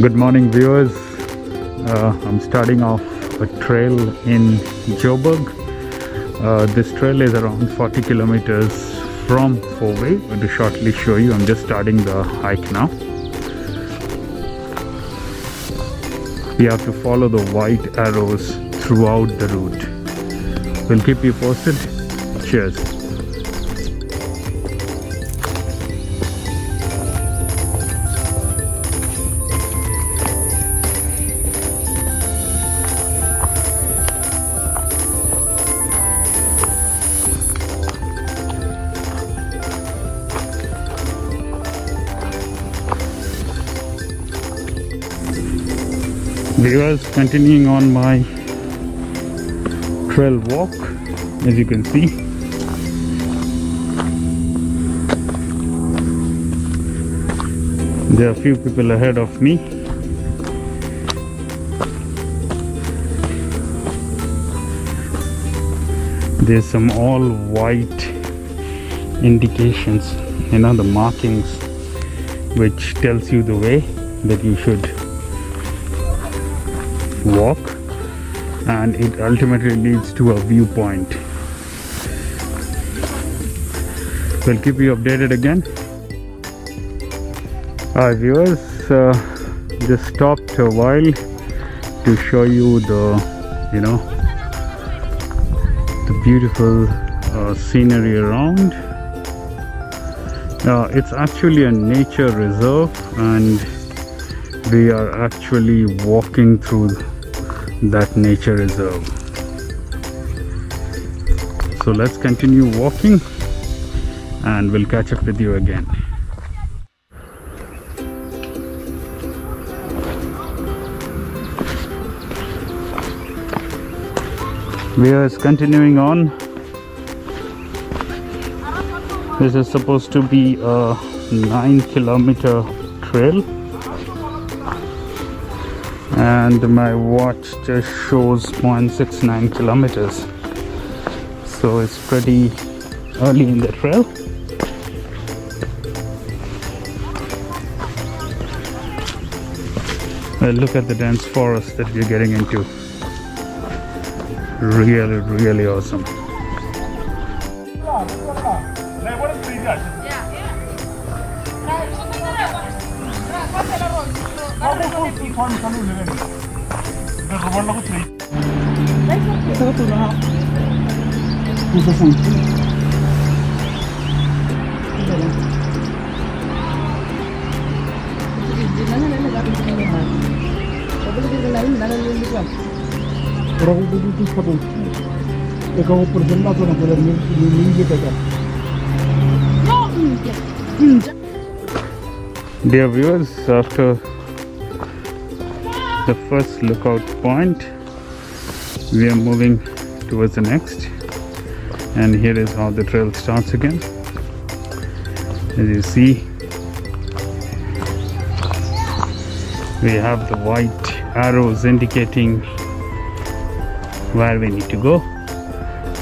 Good morning, viewers. I'm starting off a trail in Joburg. This trail is around 40 kilometers from Fourways. I'm going to shortly show you. I'm just starting the hike now. We have to follow the white arrows throughout the route. We'll keep you posted. Cheers. Viewers, continuing on my trail walk, as you can see. There are a few people ahead of me. There's some all white indications, the markings which tells you the way that you should walk, and it ultimately leads to a viewpoint. We'll keep you updated again. Hi viewers, just stopped a while to show you the beautiful scenery around. It's actually a nature reserve, and we are actually walking through that nature reserve. So let's continue walking and we'll catch up with you again. We are continuing on. This is supposed to be a 9-kilometer trail, and my watch just shows 0.69 kilometers, so it's pretty early in the trail. Well, look at the dense forest that we're getting into. Really awesome. Dear viewers, after the first lookout point, we are moving towards the next, and here is how the trail starts again. As you see, we have the white arrows indicating where we need to go,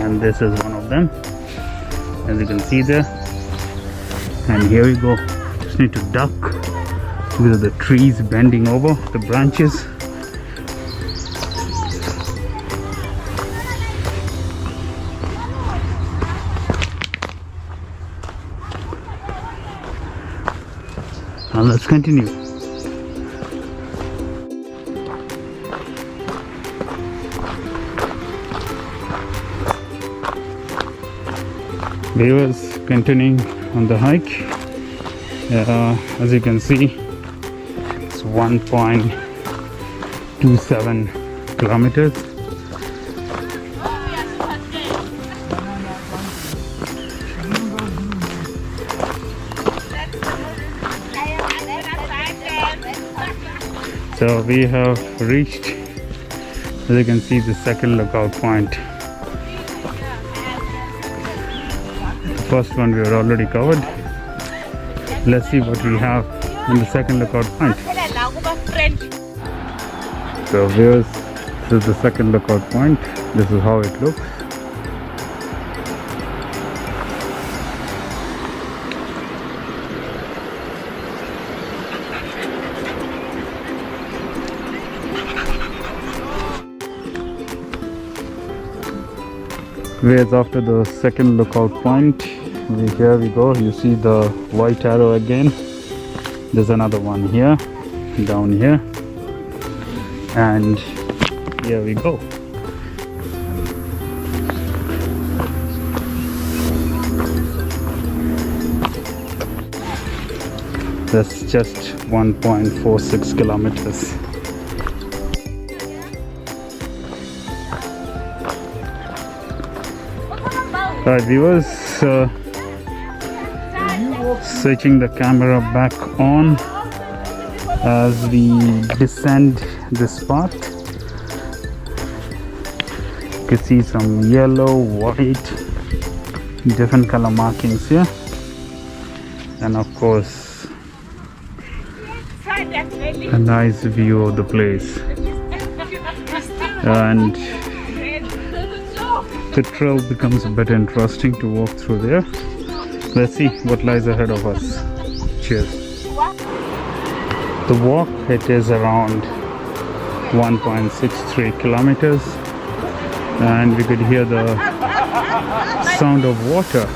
and this is one of them, as you can see there. And here we go. Just need to duck because of the trees bending over the branches. Now let's continue. Viewers, continuing on the hike. As you can see, it's 1.27 kilometers. So we have reached, as you can see, the second lookout point. The first one we are already covered. Let's see what we have in the second lookout point. So viewers, this is the second lookout point. This is how it looks. Whereas after the second lookout point, here we go, you see the white arrow again. There's another one here, down here, and here we go. That's just 1.46 kilometers. Alright viewers, switching the camera back on as we descend this path. You can see some yellow, white, different color markings here, and of course a nice view of the place. And the trail becomes a bit interesting to walk through there. Let's see what lies ahead of us. Cheers. The walk, it is around 1.63 kilometers, and we could hear the sound of water.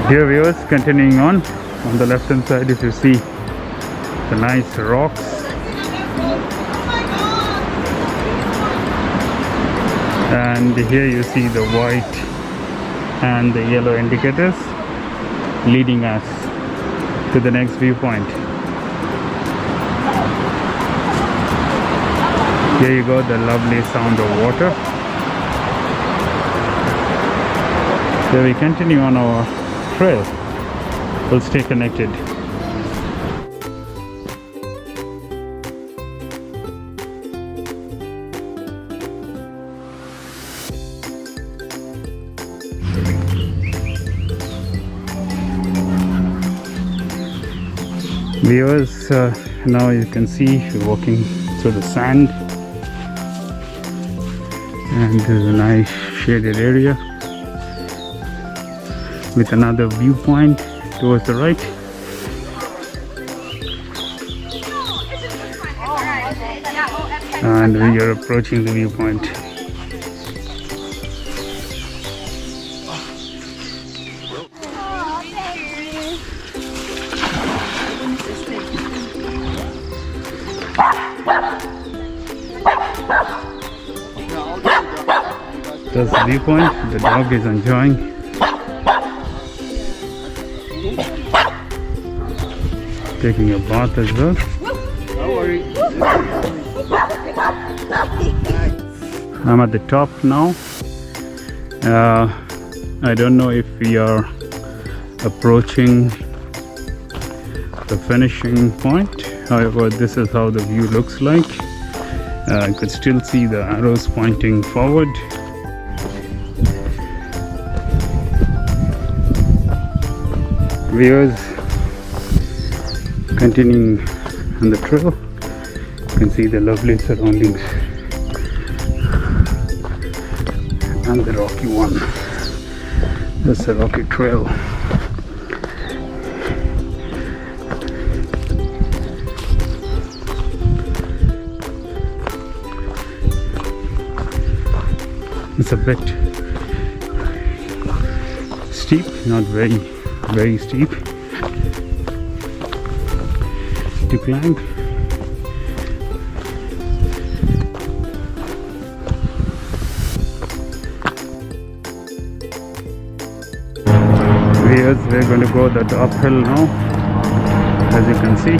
Here viewers, continuing on the left hand side, if you see the nice rocks, and here you see the white and the yellow indicators leading us to the next viewpoint. Here you go, the lovely sound of water. Here we continue on our trail. We'll stay connected. Viewers, now you can see we're walking through the sand, and there's a nice shaded area with another viewpoint towards the right. And we are approaching the viewpoint. That's the viewpoint. The dog is enjoying. Taking a bath as well. I'm at the top now. I don't know if we are approaching the finishing point. However, this is how the view looks like. I could still see the arrows pointing forward. Viewers, continuing on the trail, you can see the lovely surroundings and the rocky one. That's a rocky trail. It's a bit steep, not very steep to climb. We're going to go that uphill now, as you can see.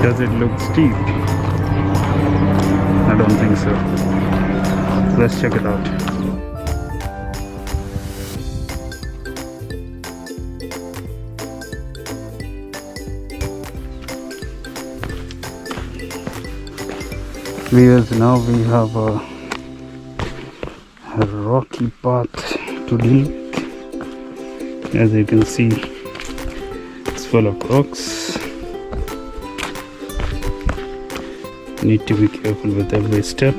Does it look steep? I don't think so. Let's check it out. Viewers, now we have a rocky path to deal with. As you can see, it's full of rocks. Need to be careful with every step.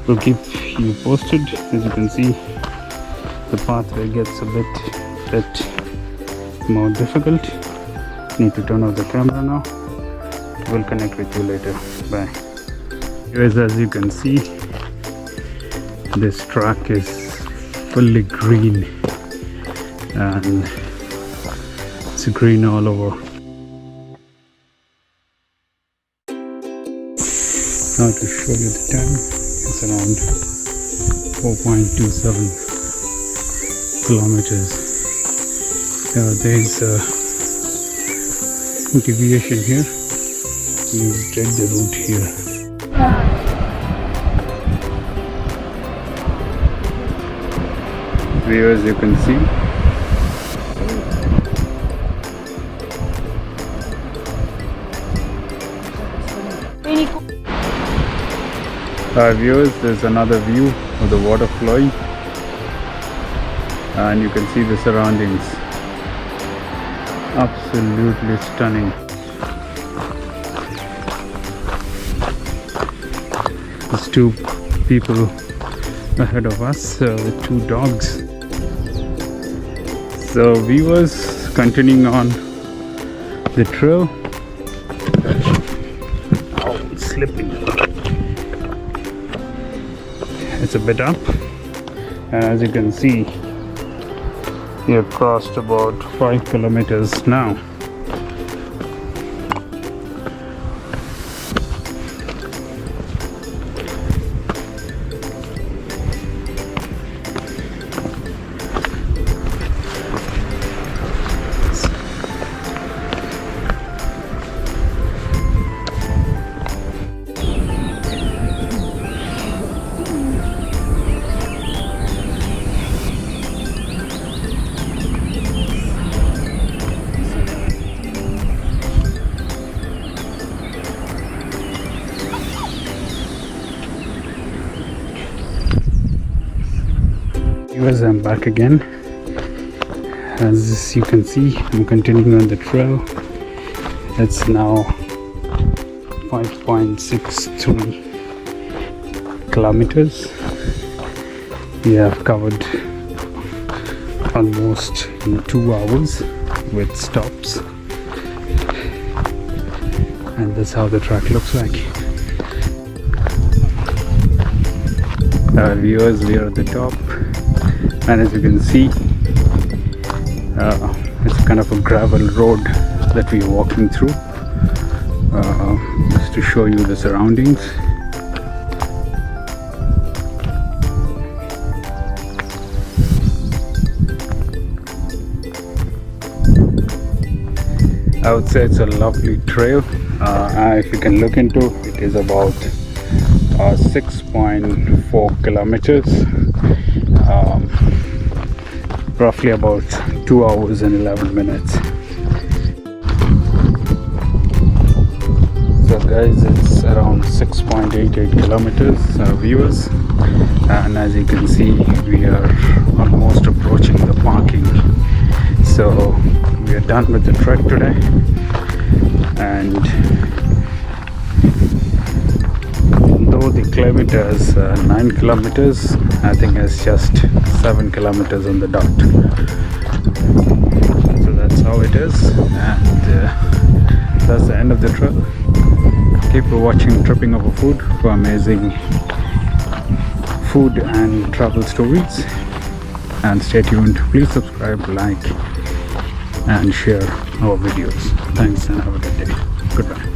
We'll keep you posted. As you can see, the pathway gets a bit more difficult. Need to turn off the camera now. We'll connect with you later. Bye. Guys, as you can see, this track is fully green and it's green all over. Now to show you the time, it's around 4.27 kilometers. There is a deviation here. You take the route here. Viewers, you can see viewers, there's another view of the water flowing and you can see the surroundings. Absolutely stunning. There's two people ahead of us with two dogs. So viewers, continuing on the trail. Oh, it's slipping. It's a bit up, and as you can see, we have crossed about 5 kilometers now. I'm back again. As you can see, I'm continuing on the trail. It's now 5.63 kilometers. We have covered almost in 2 hours with stops, and that's how the track looks like. Viewers, we are at the top. And as you can see, it's kind of a gravel road that we are walking through, just to show you the surroundings. I would say it's a lovely trail. If you can look into it, is about 6.4 kilometers. Roughly about 2 hours and 11 minutes. So guys, it's around 6.88 kilometers, viewers, and as you can see, we are almost approaching the parking. So we are done with the trek today, and though the kilometer is 9 kilometers, I think it's just 7 kilometers on the dot. So that's how it is, and that's the end of the trail. Keep watching Tripping Over Food for amazing food and travel stories, and stay tuned. Please subscribe, like and share our videos. Thanks and have a good day. Goodbye.